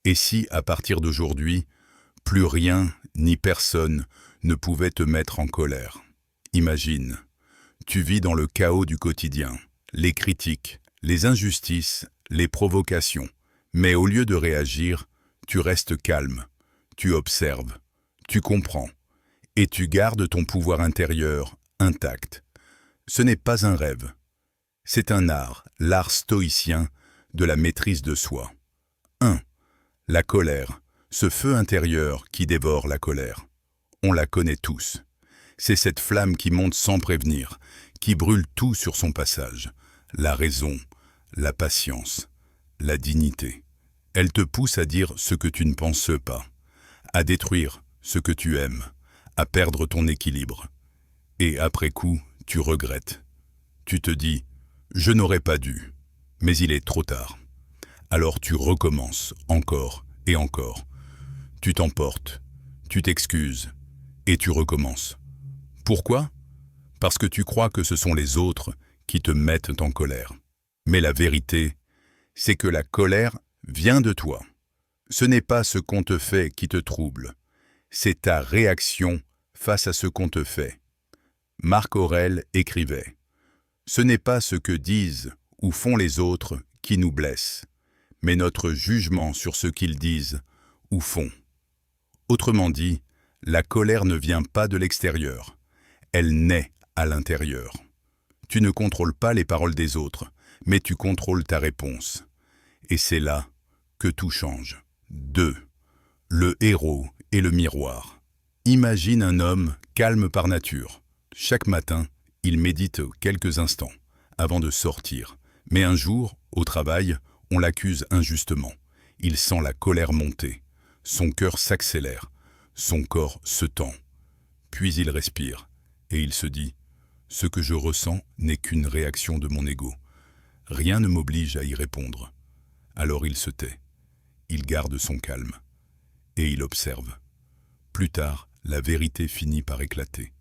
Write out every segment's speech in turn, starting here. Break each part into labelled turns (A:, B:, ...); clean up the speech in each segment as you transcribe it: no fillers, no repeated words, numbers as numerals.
A: Et si, à partir d'aujourd'hui, plus rien ni personne ne pouvait te mettre en colère? Imagine, tu vis dans le chaos du quotidien, les critiques, les injustices, les provocations. Mais au lieu de réagir, tu restes calme, tu observes, tu comprends, et tu gardes ton pouvoir intérieur intact. Ce n'est pas un rêve, c'est un art, l'art stoïcien de la maîtrise de soi. 1. La colère, ce feu intérieur qui dévore la colère. On la connaît tous. C'est cette flamme qui monte sans prévenir, qui brûle tout sur son passage. La raison, la patience, la dignité. Elle te pousse à dire ce que tu ne penses pas, à détruire ce que tu aimes, à perdre ton équilibre. Et après coup, tu regrettes. Tu te dis « je n'aurais pas dû », mais il est trop tard. Alors tu recommences encore et encore. Tu t'emportes, tu t'excuses et tu recommences. Pourquoi? Parce que tu crois que ce sont les autres qui te mettent en colère. Mais la vérité, c'est que la colère vient de toi. Ce n'est pas ce qu'on te fait qui te trouble, c'est ta réaction face à ce qu'on te fait. Marc Aurèle écrivait « Ce n'est pas ce que disent ou font les autres qui nous blesse, mais notre jugement sur ce qu'ils disent ou font. » Autrement dit, la colère ne vient pas de l'extérieur, elle naît à l'intérieur. Tu ne contrôles pas les paroles des autres, mais tu contrôles ta réponse. Et c'est là que tout change. 2. Le héros et le miroir. Imagine un homme calme par nature. Chaque matin, il médite quelques instants avant de sortir. Mais un jour, au travail, on l'accuse injustement. Il sent la colère monter. Son cœur s'accélère. Son corps se tend. Puis il respire et il se dit « Ce que je ressens n'est qu'une réaction de mon ego. Rien ne m'oblige à y répondre. » Alors il se tait. Il garde son calme. Et il observe. Plus tard, la vérité finit par éclater.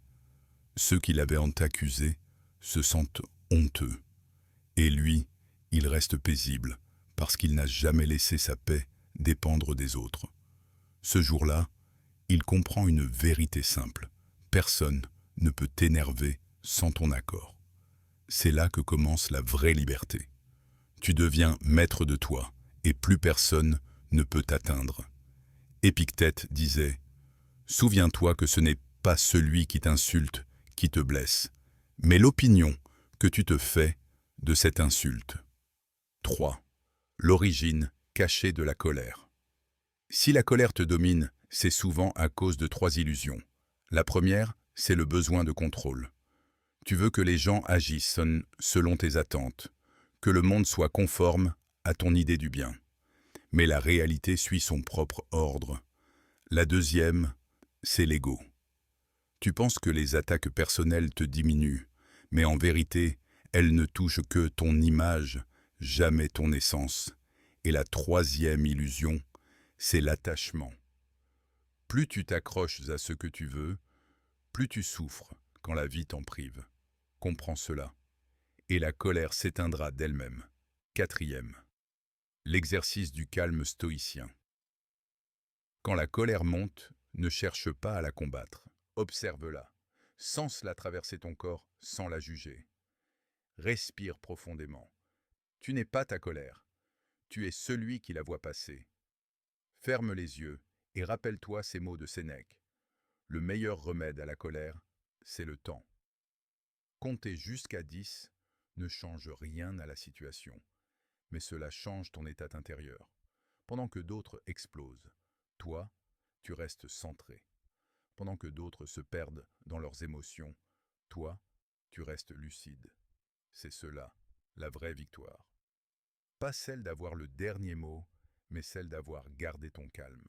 A: Ceux qui l'avaient accusé se sentent honteux. Et lui, il reste paisible, parce qu'il n'a jamais laissé sa paix dépendre des autres. Ce jour-là, il comprend une vérité simple. Personne ne peut t'énerver sans ton accord. C'est là que commence la vraie liberté. Tu deviens maître de toi, et plus personne ne peut t'atteindre. Épictète disait « Souviens-toi que ce n'est pas celui qui t'insulte qui te blesse, mais l'opinion que tu te fais de cette insulte. » 3. L'origine cachée de la colère. Si la colère te domine, c'est souvent à cause de 3 illusions. La première, c'est le besoin de contrôle. Tu veux que les gens agissent selon tes attentes, que le monde soit conforme à ton idée du bien. Mais la réalité suit son propre ordre. La deuxième, c'est l'ego. Tu penses que les attaques personnelles te diminuent, mais en vérité, elles ne touchent que ton image, jamais ton essence. Et la troisième illusion, c'est l'attachement. Plus tu t'accroches à ce que tu veux, plus tu souffres quand la vie t'en prive. Comprends cela, et la colère s'éteindra d'elle-même. 4. L'exercice du calme stoïcien. Quand la colère monte, ne cherche pas à la combattre. Observe-la. Sens-la traverser ton corps sans la juger. Respire profondément. Tu n'es pas ta colère. Tu es celui qui la voit passer. Ferme les yeux et rappelle-toi ces mots de Sénèque. Le meilleur remède à la colère, c'est le temps. Compter jusqu'à 10 ne change rien à la situation, mais cela change ton état intérieur. Pendant que d'autres explosent, toi, tu restes centré. Pendant que d'autres se perdent dans leurs émotions, toi, tu restes lucide. C'est cela, la vraie victoire. Pas celle d'avoir le dernier mot, mais celle d'avoir gardé ton calme.